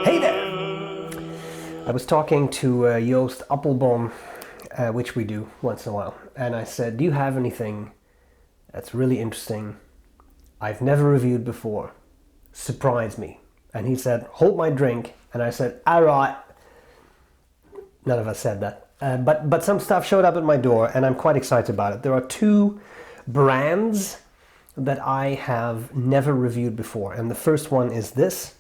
Hey there! I was talking to Joost Appelboom, which we do once in a while, and I said, do you have anything that's really interesting I've never reviewed before? Surprise me. And he said, hold my drink, and I said, alright. None of us said that. But some stuff showed up at my door, and I'm quite excited about it. There are two brands that I have never reviewed before, and the first one is this.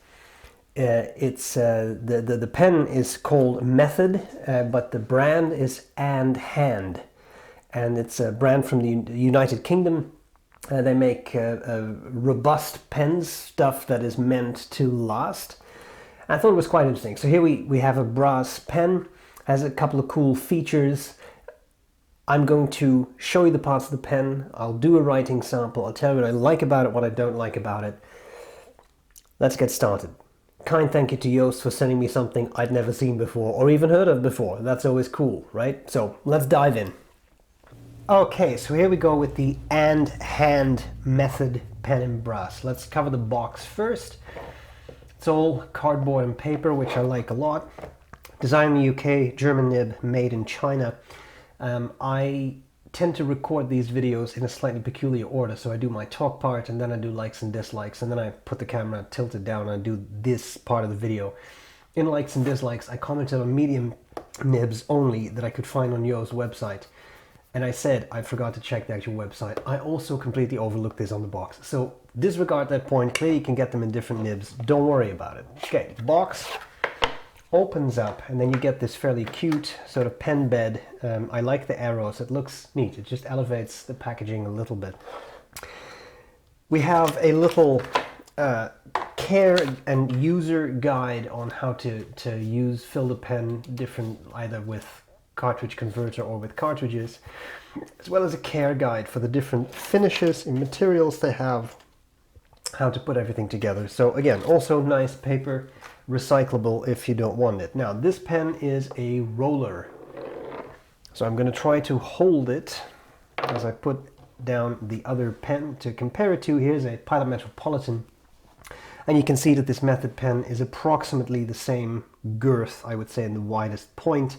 The pen is called Method, but the brand is Andhand, and it's a brand from the United Kingdom. They make robust pens, stuff that is meant to last. I thought it was quite interesting. So here we have a brass pen, has a couple of cool features. I'm going to show you the parts of the pen. I'll do a writing sample. I'll tell you what I like about it, what I don't like about it. Let's get started. Kind thank you to Joost for sending me something I'd never seen before or even heard of before. That's always cool, right? So let's dive in. Okay, so here we go with the Andhand Method pen in brass. Let's cover the box first. It's all cardboard and paper, which I like a lot. Designed in the UK, German nib, made in China. I tend to record these videos in a slightly peculiar order, so I do my talk part and then I do likes and dislikes, and then I put the camera tilted down and I do this part of the video. In likes and dislikes, I commented on medium nibs only that I could find on Joost's website, and I said I forgot to check the actual website. I also completely overlooked this on the box, so disregard that point. Clearly you can get them in different nibs, don't worry about it. Okay, the box opens up and then you get this fairly cute sort of pen bed. I like the arrows, it looks neat, it just elevates the packaging a little bit. We have a little care and user guide on how to fill the pen different, either with cartridge converter or with cartridges, as well as a care guide for the different finishes and materials they have, how to put everything together. So again, also nice paper, recyclable if you don't want it. Now this pen is a roller, so I'm going to try to hold it as I put down the other pen to compare it to. Here's a Pilot Metropolitan, and you can see that this Method pen is approximately the same girth, I would say, in the widest point,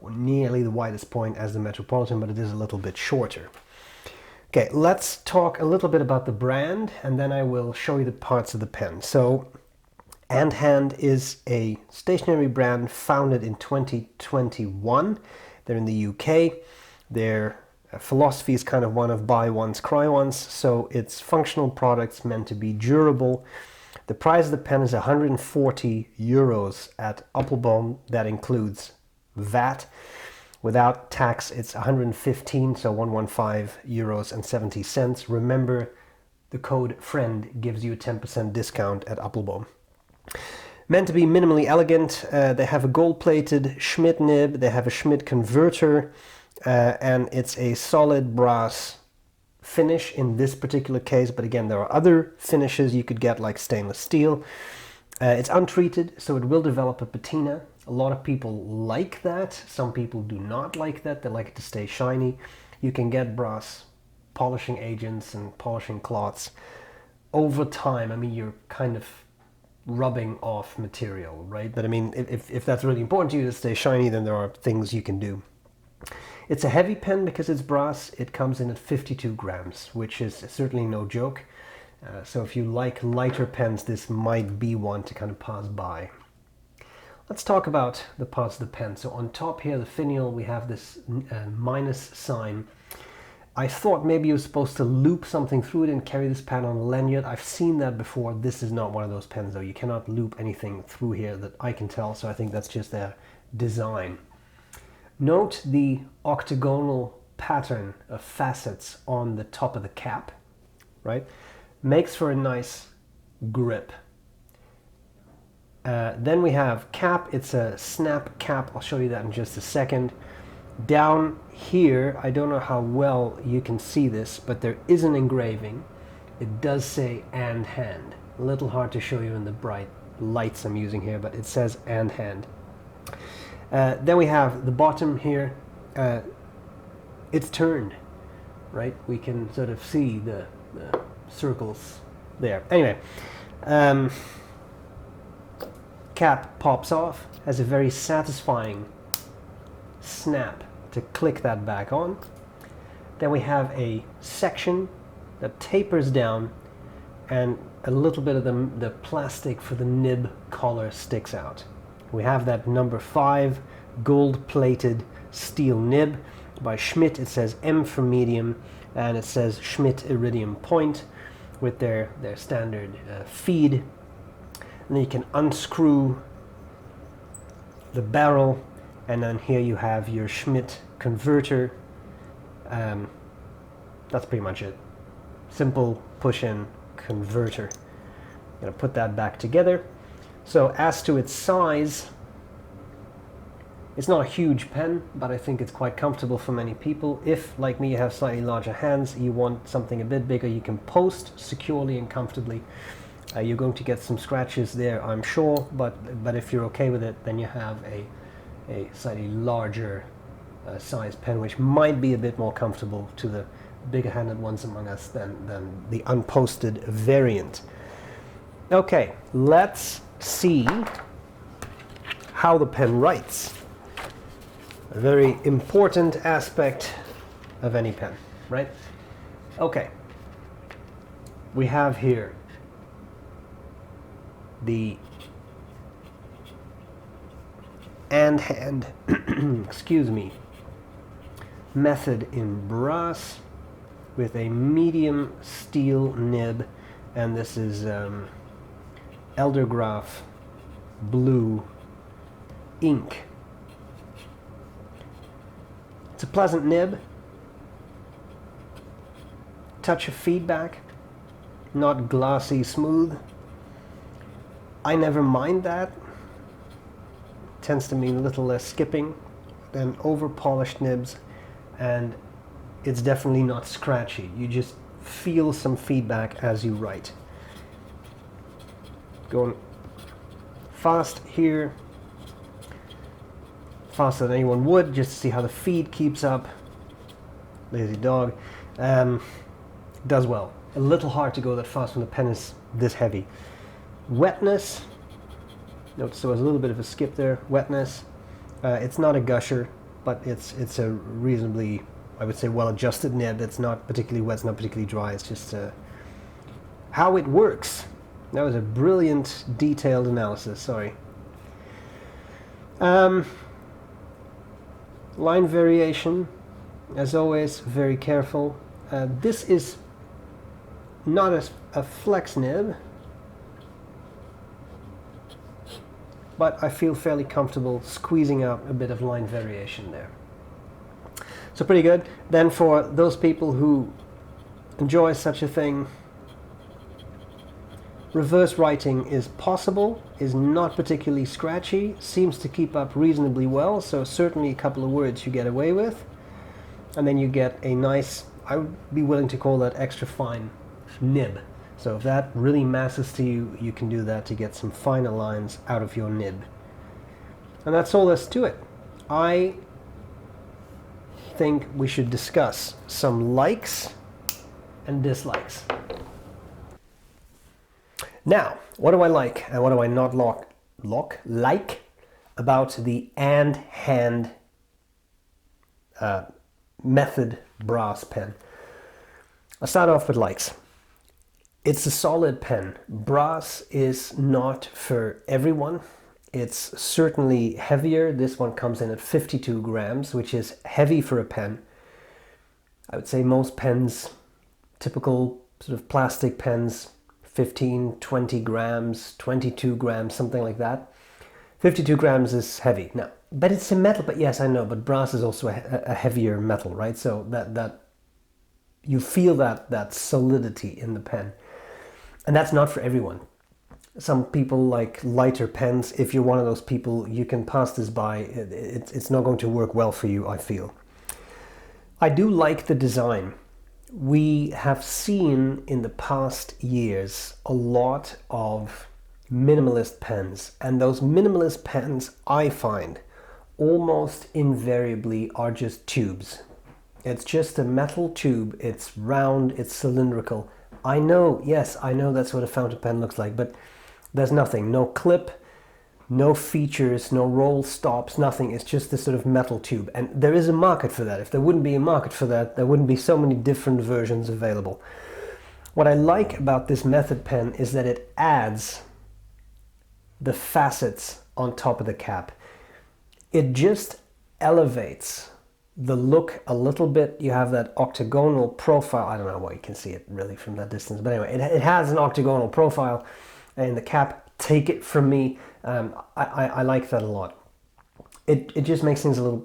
or nearly the widest point as the Metropolitan, but it is a little bit shorter. Okay, let's talk a little bit about the brand, and then I will show you the parts of the pen. So Andhand is a stationery brand founded in 2021. They're in the UK. Their philosophy is kind of one of buy once, cry once. So it's functional products meant to be durable. The price of the pen is 140 euros at Appelboom. That includes VAT. Without tax, it's 115, so 115 euros and 70 cents. Remember, the code FRIEND gives you a 10% discount at Appelboom. Meant to be minimally elegant. They have a gold-plated Schmidt nib, they have a Schmidt converter, and it's a solid brass finish in this particular case, but again, there are other finishes you could get, like stainless steel. It's untreated, so it will develop a patina. A lot of people like that. Some people do not like that. They like it to stay shiny. You can get brass polishing agents and polishing cloths. Over time, I mean, you're kind of rubbing off material, right? But I mean, if that's really important to you to stay shiny, then there are things you can do. It's a heavy pen because it's brass. It comes in at 52 grams, which is certainly no joke. So if you like lighter pens, this might be one to kind of pass by. Let's talk about the parts of the pen. So on top here, the finial, we have this minus sign. I thought maybe you're supposed to loop something through it and carry this pen on a lanyard. I've seen that before. This is not one of those pens though. You cannot loop anything through here that I can tell, so I think that's just their design. Note the octagonal pattern of facets on the top of the cap, right? Makes for a nice grip. Then we have cap. It's a snap cap. I'll show you that in just a second. Down here, I don't know how well you can see this, but there is an engraving. It does say Andhand. A little hard to show you in the bright lights I'm using here, but it says Andhand. Then we have the bottom here. It's turned, right? We can sort of see the circles there. Anyway, cap pops off, has a very satisfying snap to click that back on. Then we have a section that tapers down, and a little bit of the plastic for the nib collar sticks out. We have that number 5 gold-plated steel nib by Schmidt. It says M for medium, and it says Schmidt iridium point with their standard feed. And then you can unscrew the barrel, and then here you have your Schmidt converter. That's pretty much it. Simple push-in converter. I'm going to put that back together. So as to its size, it's not a huge pen, but I think it's quite comfortable for many people. If, like me, you have slightly larger hands, you want something a bit bigger, you can post securely and comfortably. You're going to get some scratches there, I'm sure, but if you're okay with it, then you have a slightly larger size pen, which might be a bit more comfortable to the bigger-handed ones among us than the unposted variant. Okay, let's see how the pen writes. A very important aspect of any pen, right? Okay, we have here the Andhand, excuse me, method in brass with a medium steel nib, and this is Eldergraph blue ink. It's a pleasant nib, touch of feedback, not glossy smooth. I never mind that. Tends to mean a little less skipping than over polished nibs, and it's definitely not scratchy. You just feel some feedback as you write. Going fast here, faster than anyone would, just to see how the feed keeps up. Lazy dog. Does well. A little hard to go that fast when the pen is this heavy. Wetness. Notice there was a little bit of a skip there. Wetness. It's not a gusher, but it's a reasonably, I would say, well-adjusted nib. It's not particularly wet, it's not particularly dry. It's just how it works. That was a brilliant, detailed analysis. Sorry. Line variation, as always, very careful. This is not a flex nib, but I feel fairly comfortable squeezing out a bit of line variation there. So pretty good. Then for those people who enjoy such a thing, reverse writing is possible, is not particularly scratchy, seems to keep up reasonably well, so certainly a couple of words you get away with. And then you get a nice, I would be willing to call that extra fine nib. So if that really matters to you, you can do that to get some finer lines out of your nib. And that's all there's to it. I think we should discuss some likes and dislikes. Now, what do I like and what do I not like about the Andhand method brass pen? I'll start off with likes. It's a solid pen. Brass is not for everyone. It's certainly heavier. This one comes in at 52 grams, which is heavy for a pen. I would say most pens, typical sort of plastic pens, 15, 20 grams, 22 grams, something like that. 52 grams is heavy. Now, but it's a metal, but yes, I know, but brass is also a heavier metal, right? So that you feel that solidity in the pen. And that's not for everyone. Some people like lighter pens. If you're one of those people, you can pass this by. It's not going to work well for you, I feel. I do like the design. We have seen in the past years a lot of minimalist pens, and those minimalist pens, I find, almost invariably are just tubes. It's just a metal tube. It's round, it's cylindrical. I know, yes, I know that's what a fountain pen looks like, but there's nothing, no clip, No features, no roll stops, nothing. It's just this sort of metal tube. And there is a market for that. If there wouldn't be a market for that, there wouldn't be so many different versions available. What I like about this method pen is that it adds the facets on top of the cap. It just elevates the look a little bit. You have that octagonal profile. I don't know why you can see it really from that distance, but anyway, it has an octagonal profile in the cap. Take it from me. I like that a lot. It just makes things a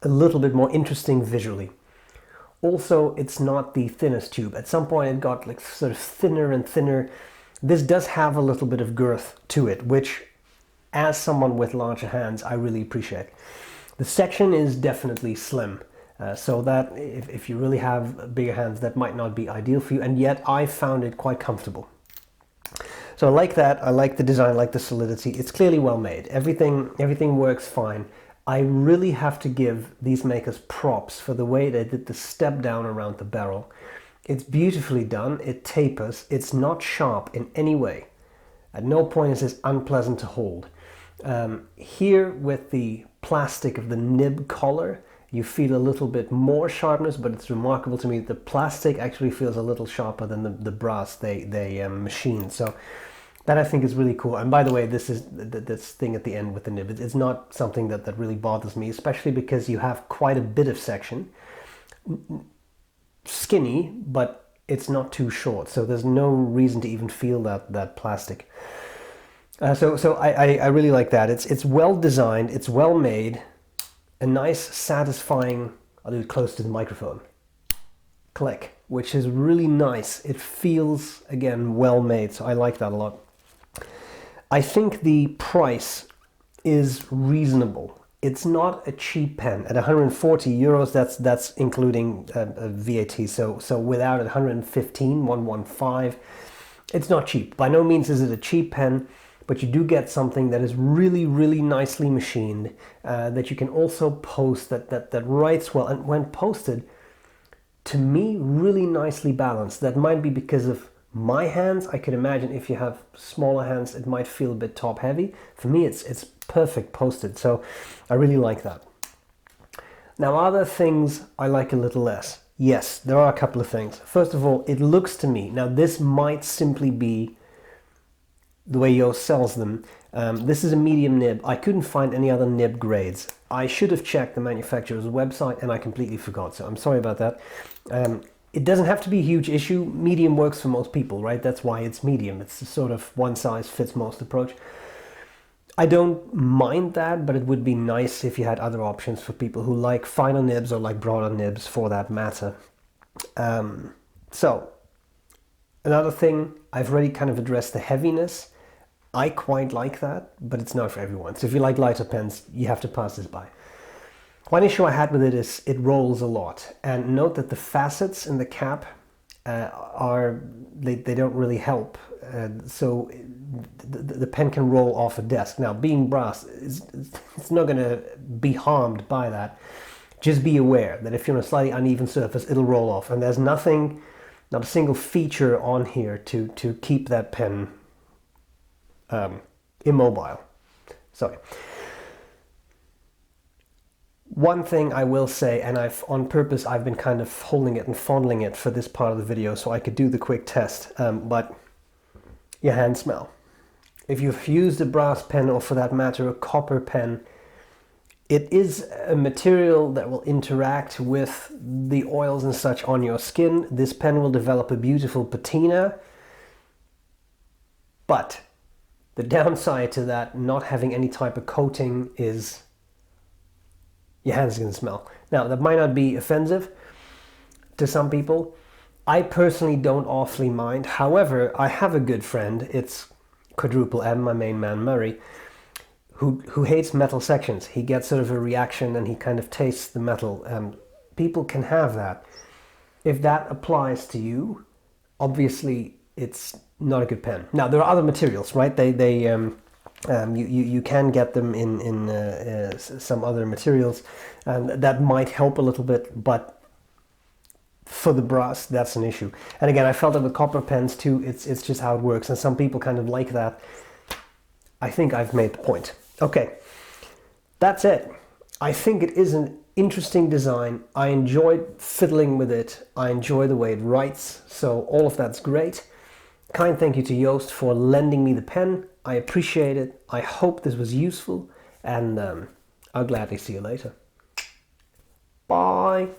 little bit more interesting visually. Also, it's not the thinnest tube. At some point it got like sort of thinner and thinner. This does have a little bit of girth to it, which as someone with larger hands, I really appreciate. The section is definitely slim, so that if you really have bigger hands, that might not be ideal for you, and yet I found it quite comfortable. So I like that. I like the design, I like the solidity. It's clearly well made. Everything works fine. I really have to give these makers props for the way they did the step down around the barrel. It's beautifully done. It tapers. It's not sharp in any way. At no point is this unpleasant to hold. Here with the plastic of the nib collar, you feel a little bit more sharpness, but it's remarkable to me that the plastic actually feels a little sharper than the brass they machined. So that I think is really cool. And by the way, this thing at the end with the nib, it's not something that really bothers me, especially because you have quite a bit of section. Skinny, but it's not too short, so there's no reason to even feel that plastic. So I really like that. It's well designed, it's well made, a nice satisfying, I'll do it close to the microphone, click, which is really nice. It feels, again, well made, so I like that a lot. I think the price is reasonable. It's not a cheap pen. At 140 euros, that's including VAT, so without 115, it's not cheap. By no means is it a cheap pen, but you do get something that is really, really nicely machined, that you can also post, that writes well, and when posted, to me, really nicely balanced. That might be because of my hands. I could imagine if you have smaller hands, it might feel a bit top heavy. For me, it's perfect posted, so I really like that. Now, are there things I like a little less? Yes, there are a couple of things. First of all, it looks to me, now this might simply be the way Yoast sells them. This is a medium nib. I couldn't find any other nib grades. I should have checked the manufacturer's website and I completely forgot, so I'm sorry about that. It doesn't have to be a huge issue. Medium works for most people, right? That's why it's medium. It's the sort of one size fits most approach. I don't mind that, but it would be nice if you had other options for people who like finer nibs or like broader nibs for that matter. So, another thing, I've already kind of addressed the heaviness. I quite like that, but it's not for everyone. So if you like lighter pens, you have to pass this by. One issue I had with it is it rolls a lot. And note that the facets in the cap they don't really help. So the pen can roll off a desk. Now, being brass, it's not going to be harmed by that. Just be aware that if you're on a slightly uneven surface, it'll roll off. And there's nothing, not a single feature on here to keep that pen immobile. Sorry. One thing I will say, and on purpose I've been kind of holding it and fondling it for this part of the video so I could do the quick test, but your hand smell. If you've used a brass pen, or for that matter a copper pen, it is a material that will interact with the oils and such on your skin. This pen will develop a beautiful patina, but the downside to that, not having any type of coating, is your hands are going to smell. Now, that might not be offensive to some people. I personally don't awfully mind. However, I have a good friend, it's quadruple M, my main man Murray, who hates metal sections. He gets sort of a reaction and he kind of tastes the metal. People can have that. If that applies to you, obviously it's not a good pen. Now, there are other materials, right? You can get them in some other materials, and that might help a little bit, but for the brass, that's an issue. And again, I felt it with copper pens too. It's just how it works, and some people kind of like that. I think I've made the point. Okay, that's it. I think it is an interesting design. I enjoyed fiddling with it. I enjoy the way it writes, so all of that's great. Kind thank you to Joost for lending me the pen. I appreciate it. I hope this was useful, and I'll gladly see you later. Bye.